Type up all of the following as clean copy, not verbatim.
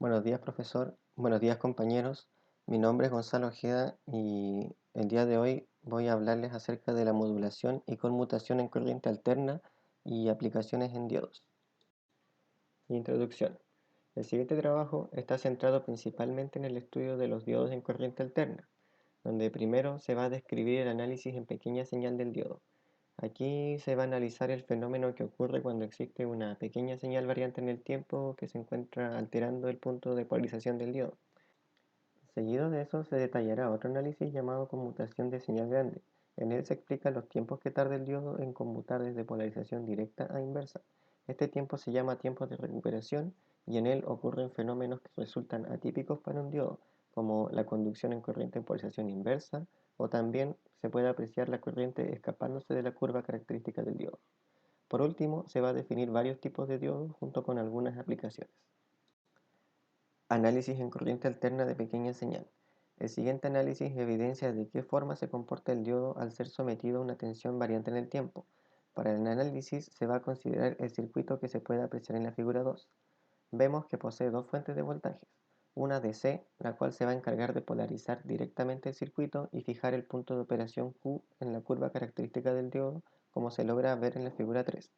Buenos días, profesor. Buenos días, compañeros. Mi nombre es Gonzalo Ojeda y el día de hoy voy a hablarles acerca de la modulación y conmutación en corriente alterna y aplicaciones en diodos. Introducción. El siguiente trabajo está centrado principalmente en el estudio de los diodos en corriente alterna, donde primero se va a describir el análisis en pequeña señal del diodo. Aquí se va a analizar el fenómeno que ocurre cuando existe una pequeña señal variante en el tiempo que se encuentra alterando el punto de polarización del diodo. Seguido de eso se detallará otro análisis llamado conmutación de señal grande. En él se explican los tiempos que tarda el diodo en conmutar desde polarización directa a inversa. Este tiempo se llama tiempo de recuperación y en él ocurren fenómenos que resultan atípicos para un diodo, como la conducción en corriente en polarización inversa, o también se puede apreciar la corriente escapándose de la curva característica del diodo. Por último, se va a definir varios tipos de diodos junto con algunas aplicaciones. Análisis en corriente alterna de pequeña señal. El siguiente análisis evidencia de qué forma se comporta el diodo al ser sometido a una tensión variante en el tiempo. Para el análisis se va a considerar el circuito que se puede apreciar en la figura 2. Vemos que posee dos fuentes de voltajes, una DC, la cual se va a encargar de polarizar directamente el circuito y fijar el punto de operación Q en la curva característica del diodo, como se logra ver en la figura 3,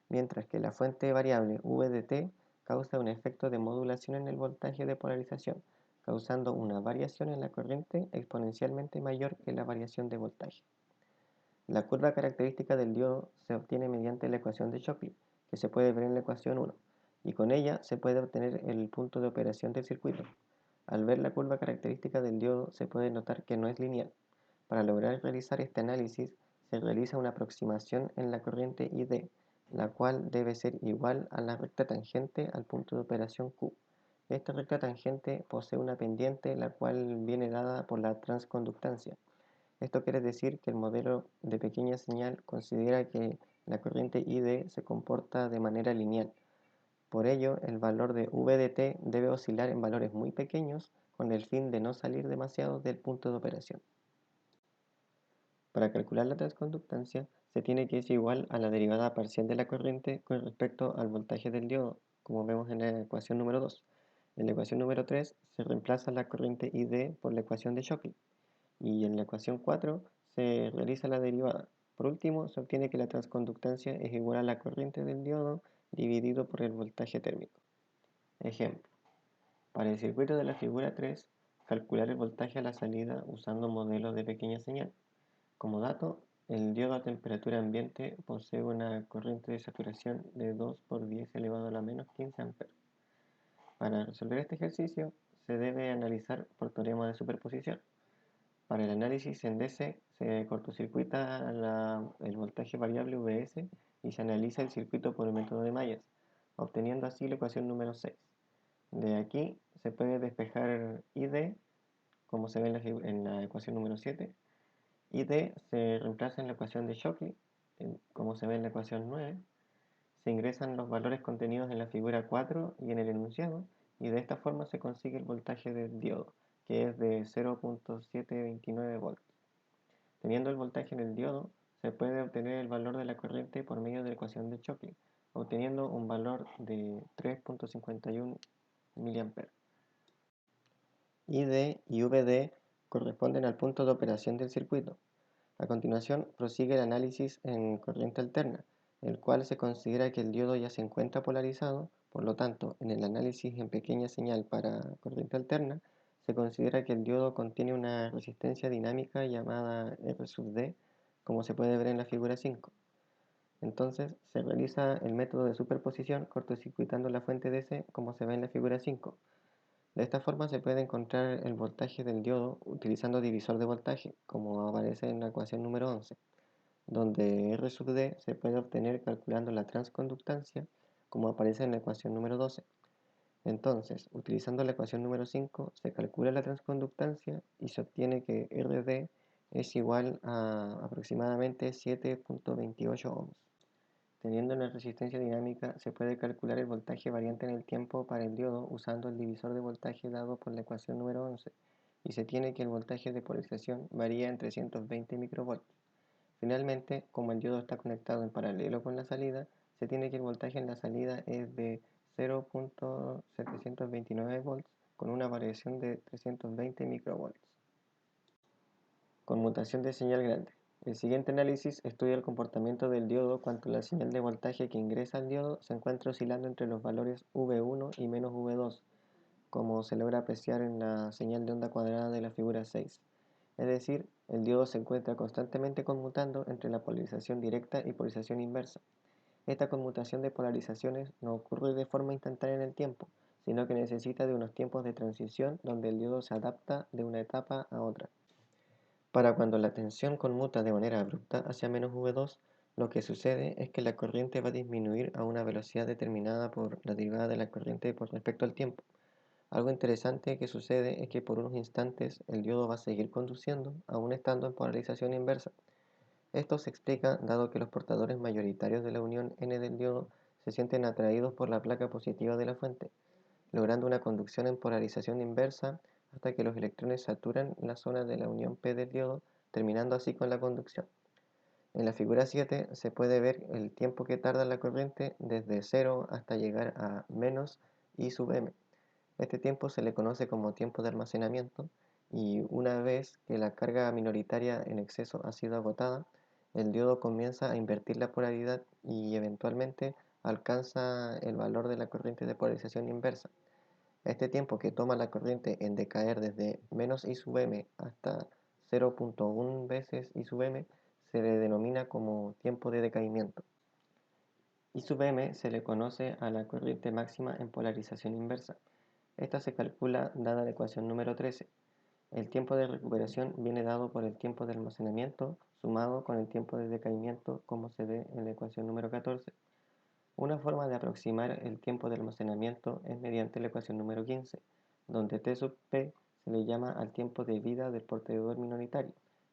mientras que la fuente variable VDT causa un efecto de modulación en el voltaje de polarización, causando una variación en la corriente exponencialmente mayor que la variación de voltaje. La curva característica del diodo se obtiene mediante la ecuación de Shockley, que se puede ver en la ecuación 1, y con ella se puede obtener el punto de operación del circuito. Al ver la curva característica del diodo se puede notar que no es lineal. Para lograr realizar este análisis se realiza una aproximación en la corriente ID, la cual debe ser igual a la recta tangente al punto de operación Q. Esta recta tangente posee una pendiente la cual viene dada por la transconductancia. Esto quiere decir que el modelo de pequeña señal considera que la corriente ID se comporta de manera lineal. Por ello, el valor de V de t debe oscilar en valores muy pequeños con el fin de no salir demasiado del punto de operación. Para calcular la transconductancia, se tiene que es igual a la derivada parcial de la corriente con respecto al voltaje del diodo, como vemos en la ecuación número 2. En la ecuación número 3 se reemplaza la corriente ID por la ecuación de Shockley, y en la ecuación 4 se realiza la derivada. Por último, se obtiene que la transconductancia es igual a la corriente del diodo dividido por el voltaje térmico. Ejemplo. Para el circuito de la figura 3, calcular el voltaje a la salida usando un modelo de pequeña señal. Como dato, el diodo a temperatura ambiente posee una corriente de saturación de 2 por 10 elevado a la menos 15 A. Para resolver este ejercicio, se debe analizar por teorema de superposición. Para el análisis en DC, se cortocircuita el voltaje variable Vs y se analiza el circuito por el método de mallas, obteniendo así la ecuación número 6. De aquí se puede despejar ID, como se ve en la ecuación número 7. ID se reemplaza en la ecuación de Shockley, como se ve en la ecuación 9. Se ingresan los valores contenidos en la figura 4 y en el enunciado, y de esta forma se consigue el voltaje del diodo, que es de 0.729 volts. Teniendo el voltaje en el diodo, se puede obtener el valor de la corriente por medio de la ecuación de Shockley, obteniendo un valor de 3.51 mA. ID y VD corresponden al punto de operación del circuito. A continuación, prosigue el análisis en corriente alterna, el cual se considera que el diodo ya se encuentra polarizado. Por lo tanto, en el análisis en pequeña señal para corriente alterna, se considera que el diodo contiene una resistencia dinámica llamada R sub D, como se puede ver en la figura 5. Entonces, se realiza el método de superposición cortocircuitando la fuente DC, como se ve en la figura 5. De esta forma se puede encontrar el voltaje del diodo utilizando divisor de voltaje, como aparece en la ecuación número 11, donde R sub D se puede obtener calculando la transconductancia, como aparece en la ecuación número 12. Entonces, utilizando la ecuación número 5, se calcula la transconductancia y se obtiene que RD es igual a aproximadamente 7.28 ohms. Teniendo una resistencia dinámica, se puede calcular el voltaje variante en el tiempo para el diodo usando el divisor de voltaje dado por la ecuación número 11, y se tiene que el voltaje de polarización varía en 320 microvolts. Finalmente, como el diodo está conectado en paralelo con la salida, se tiene que el voltaje en la salida es de 0.729 volts con una variación de 320 microvolts. Conmutación de señal grande. El siguiente análisis estudia el comportamiento del diodo cuando la señal de voltaje que ingresa al diodo se encuentra oscilando entre los valores V1 y menos V2, como se logra apreciar en la señal de onda cuadrada de la figura 6. Es decir, el diodo se encuentra constantemente conmutando entre la polarización directa y polarización inversa. Esta conmutación de polarizaciones no ocurre de forma instantánea en el tiempo, sino que necesita de unos tiempos de transición donde el diodo se adapta de una etapa a otra. Para cuando la tensión conmuta de manera abrupta hacia menos V2, lo que sucede es que la corriente va a disminuir a una velocidad determinada por la derivada de la corriente por respecto al tiempo. Algo interesante que sucede es que por unos instantes el diodo va a seguir conduciendo, aún estando en polarización inversa. Esto se explica dado que los portadores mayoritarios de la unión N del diodo se sienten atraídos por la placa positiva de la fuente, logrando una conducción en polarización inversa hasta que los electrones saturan la zona de la unión P del diodo, terminando así con la conducción. En la figura 7 se puede ver el tiempo que tarda la corriente desde 0 hasta llegar a menos I sub m. Este tiempo se le conoce como tiempo de almacenamiento y una vez que la carga minoritaria en exceso ha sido agotada, el diodo comienza a invertir la polaridad y eventualmente alcanza el valor de la corriente de polarización inversa. Este tiempo que toma la corriente en decaer desde menos I sub m hasta 0.1 veces I sub m se le denomina como tiempo de decaimiento. I sub m se le conoce a la corriente máxima en polarización inversa. Esta se calcula dada la ecuación número 13. El tiempo de recuperación viene dado por el tiempo de almacenamiento sumado con el tiempo de decaimiento, como se ve en la ecuación número 14. Una forma de aproximar el tiempo de almacenamiento es mediante la ecuación número 15, donde T sub P se le llama al tiempo de vida del portador minoritario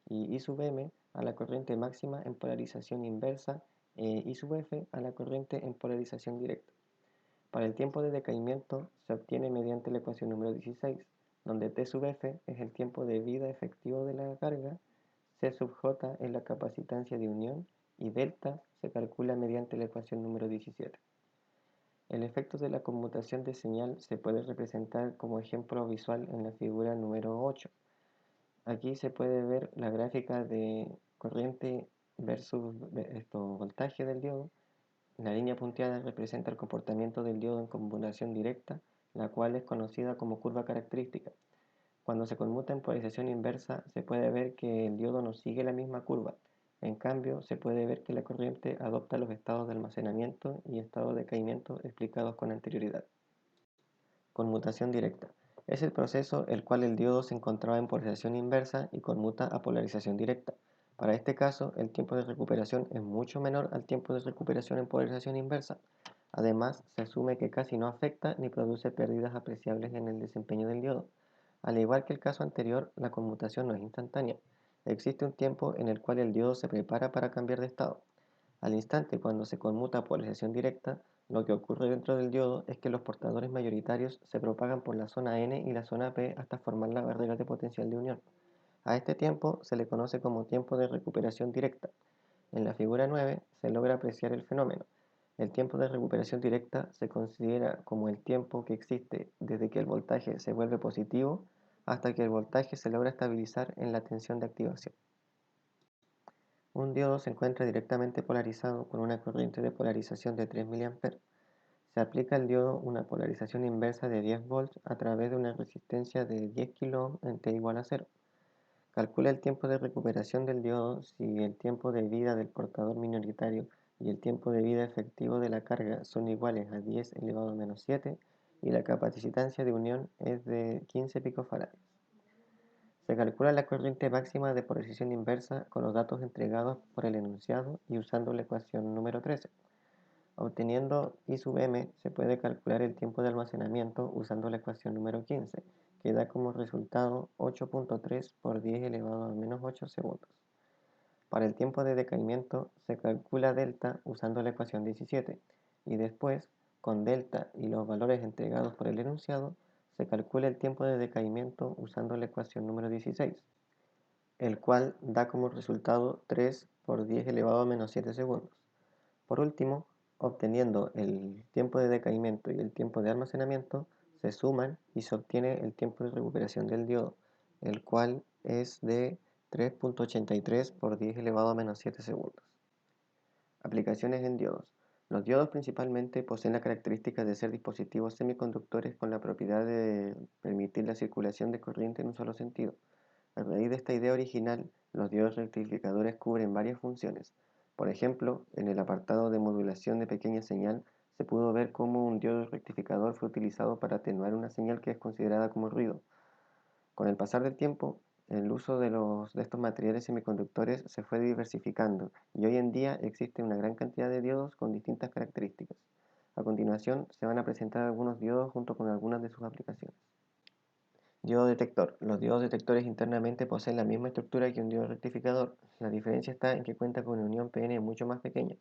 y I sub M a la corriente máxima en polarización inversa e I sub F a la corriente en polarización directa. Para el tiempo de decaimiento se obtiene mediante la ecuación número 16, donde T sub F es el tiempo de vida efectivo de la carga, C sub J es la capacitancia de unión y delta se calcula mediante la ecuación número 17. El efecto de la conmutación de señal se puede representar como ejemplo visual en la figura número 8. Aquí se puede ver la gráfica de corriente versus voltaje del diodo. La línea punteada representa el comportamiento del diodo en conmutación directa, la cual es conocida como curva característica. Cuando se conmuta en polarización inversa, se puede ver que el diodo no sigue la misma curva. En cambio, se puede ver que la corriente adopta los estados de almacenamiento y estado de decaimiento explicados con anterioridad. Conmutación directa. Es el proceso el cual el diodo se encontraba en polarización inversa y conmuta a polarización directa. Para este caso, el tiempo de recuperación es mucho menor al tiempo de recuperación en polarización inversa. Además, se asume que casi no afecta ni produce pérdidas apreciables en el desempeño del diodo. Al igual que el caso anterior, la conmutación no es instantánea. Existe un tiempo en el cual el diodo se prepara para cambiar de estado. Al instante cuando se conmuta a polarización directa, lo que ocurre dentro del diodo es que los portadores mayoritarios se propagan por la zona N y la zona P hasta formar la barrera de potencial de unión. A este tiempo se le conoce como tiempo de recuperación directa. En la figura 9 se logra apreciar el fenómeno. El tiempo de recuperación directa se considera como el tiempo que existe desde que el voltaje se vuelve positivo hasta que el voltaje se logra estabilizar en la tensión de activación. Un diodo se encuentra directamente polarizado con una corriente de polarización de 3 mA. Se aplica al diodo una polarización inversa de 10 volts a través de una resistencia de 10 kΩ en T igual a 0. Calcula el tiempo de recuperación del diodo si el tiempo de vida del portador minoritario y el tiempo de vida efectivo de la carga son iguales a 10 elevado a menos 7 y la capacitancia de unión es de 15 picofarads. Se calcula la corriente máxima de polarización inversa con los datos entregados por el enunciado y usando la ecuación número 13. Obteniendo I sub m, se puede calcular el tiempo de almacenamiento usando la ecuación número 15, que da como resultado 8.3 por 10 elevado a menos 8 segundos. Para el tiempo de decaimiento se calcula delta usando la ecuación 17 y después, con delta y los valores entregados por el enunciado, se calcula el tiempo de decaimiento usando la ecuación número 16, el cual da como resultado 3 por 10 elevado a menos 7 segundos. Por último, Obteniendo el tiempo de decaimiento y el tiempo de almacenamiento, se suman y se obtiene el tiempo de recuperación del diodo, el cual es de 3.83 por 10 elevado a menos 7 segundos. Aplicaciones en diodos. Los diodos principalmente poseen la característica de ser dispositivos semiconductores con la propiedad de permitir la circulación de corriente en un solo sentido. A raíz de esta idea original, los diodos rectificadores cubren varias funciones. Por ejemplo, en el apartado de modulación de pequeña señal, se pudo ver cómo un diodo rectificador fue utilizado para atenuar una señal que es considerada como ruido. Con el pasar del tiempo, el uso de estos materiales semiconductores se fue diversificando y hoy en día existe una gran cantidad de diodos con distintas características. A continuación, se van a presentar algunos diodos junto con algunas de sus aplicaciones. Diodo detector. Los diodos detectores internamente poseen la misma estructura que un diodo rectificador. La diferencia está en que cuenta con una unión PN mucho más pequeña.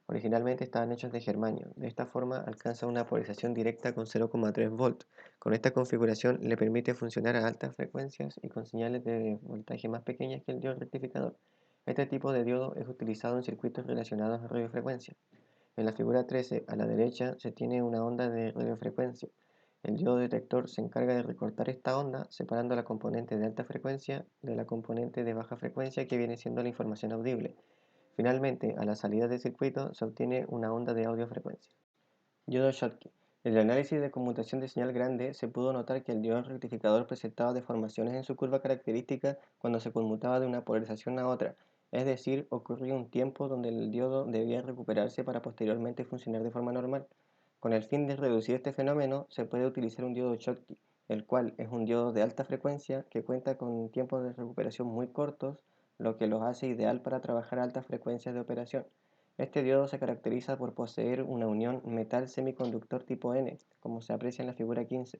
Originalmente estaban hechos de germanio. De esta forma alcanza una polarización directa con 0,3 volts. Con esta configuración le permite funcionar a altas frecuencias y con señales de voltaje más pequeñas que el diodo rectificador. Este tipo de diodo es utilizado en circuitos relacionados a radiofrecuencia. En la figura 13, a la derecha, se tiene una onda de radiofrecuencia. El diodo detector se encarga de recortar esta onda, separando la componente de alta frecuencia de la componente de baja frecuencia que viene siendo la información audible. Finalmente, a la salida del circuito se obtiene una onda de audiofrecuencia. Diodo Schottky. En el análisis de conmutación de señal grande se pudo notar que el diodo rectificador presentaba deformaciones en su curva característica cuando se conmutaba de una polarización a otra, es decir, ocurría un tiempo donde el diodo debía recuperarse para posteriormente funcionar de forma normal. Con el fin de reducir este fenómeno, se puede utilizar un diodo Schottky, el cual es un diodo de alta frecuencia que cuenta con tiempos de recuperación muy cortos, lo que los hace ideal para trabajar a altas frecuencias de operación. Este diodo se caracteriza por poseer una unión metal semiconductor tipo N, como se aprecia en la figura 15.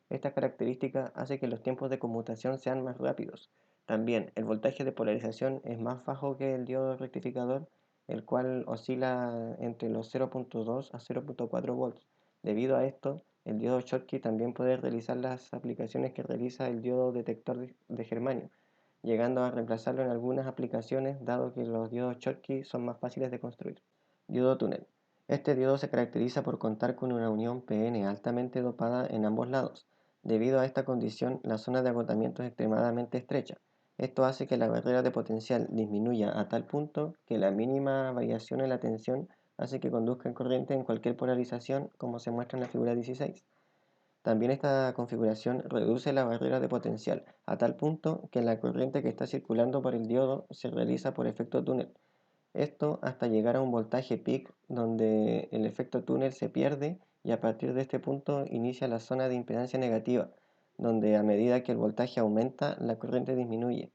Esta característica hace que los tiempos de conmutación sean más rápidos. También el voltaje de polarización es más bajo que el diodo rectificador, el cual oscila entre los 0.2 a 0.4 volts. Debido a esto, el diodo Schottky también puede realizar las aplicaciones que realiza el diodo detector de germanio, llegando a reemplazarlo en algunas aplicaciones dado que los diodos Schottky son más fáciles de construir. Diodo túnel. Este diodo se caracteriza por contar con una unión PN altamente dopada en ambos lados. Debido a esta condición, la zona de agotamiento es extremadamente estrecha. Esto hace que la barrera de potencial disminuya a tal punto que la mínima variación en la tensión hace que conduzca corriente en cualquier polarización, como se muestra en la figura 16. También esta configuración reduce la barrera de potencial a tal punto que la corriente que está circulando por el diodo se realiza por efecto túnel. Esto hasta llegar a un voltaje peak donde el efecto túnel se pierde y a partir de este punto inicia la zona de impedancia negativa, donde a medida que el voltaje aumenta, la corriente disminuye.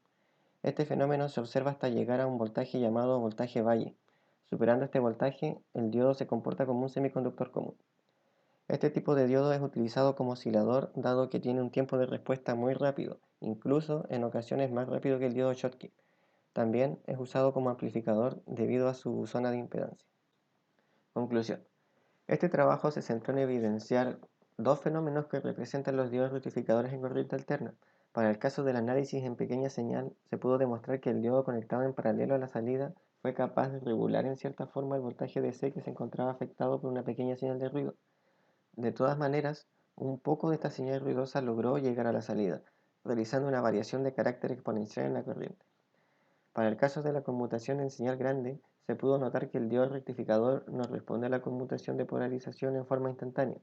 Este fenómeno se observa hasta llegar a un voltaje llamado voltaje valle. Superando este voltaje, el diodo se comporta como un semiconductor común. Este tipo de diodo es utilizado como oscilador dado que tiene un tiempo de respuesta muy rápido, incluso en ocasiones más rápido que el diodo Schottky. También es usado como amplificador debido a su zona de impedancia. Conclusión. Este trabajo se centró en evidenciar dos fenómenos que representan los diodos rectificadores en corriente alterna. Para el caso del análisis en pequeña señal, se pudo demostrar que el diodo conectado en paralelo a la salida fue capaz de regular en cierta forma el voltaje DC que se encontraba afectado por una pequeña señal de ruido. De todas maneras, un poco de esta señal ruidosa logró llegar a la salida, realizando una variación de carácter exponencial en la corriente. Para el caso de la conmutación en señal grande, se pudo notar que el diodo rectificador no responde a la conmutación de polarización en forma instantánea,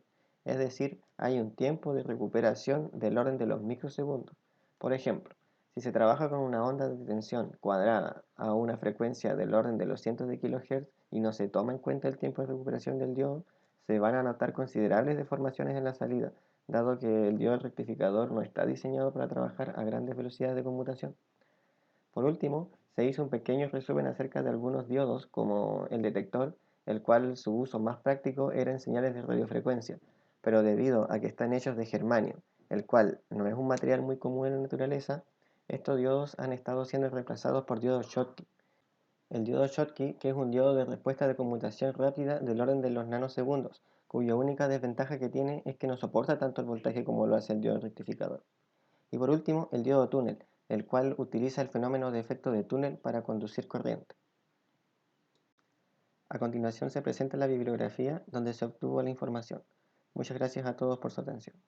es decir, hay un tiempo de recuperación del orden de los microsegundos. Por ejemplo, si se trabaja con una onda de tensión cuadrada a una frecuencia del orden de los cientos de kHz y no se toma en cuenta el tiempo de recuperación del diodo, se van a notar considerables deformaciones en la salida, dado que el diodo rectificador no está diseñado para trabajar a grandes velocidades de conmutación. Por último, se hizo un pequeño resumen acerca de algunos diodos, como el detector, el cual su uso más práctico era en señales de radiofrecuencia, pero debido a que están hechos de germanio, el cual no es un material muy común en la naturaleza, estos diodos han estado siendo reemplazados por diodos Schottky. El diodo Schottky, que es un diodo de respuesta de conmutación rápida del orden de los nanosegundos, cuya única desventaja que tiene es que no soporta tanto el voltaje como lo hace el diodo rectificador. Y por último, el diodo túnel, el cual utiliza el fenómeno de efecto de túnel para conducir corriente. A continuación se presenta la bibliografía donde se obtuvo la información. Muchas gracias a todos por su atención.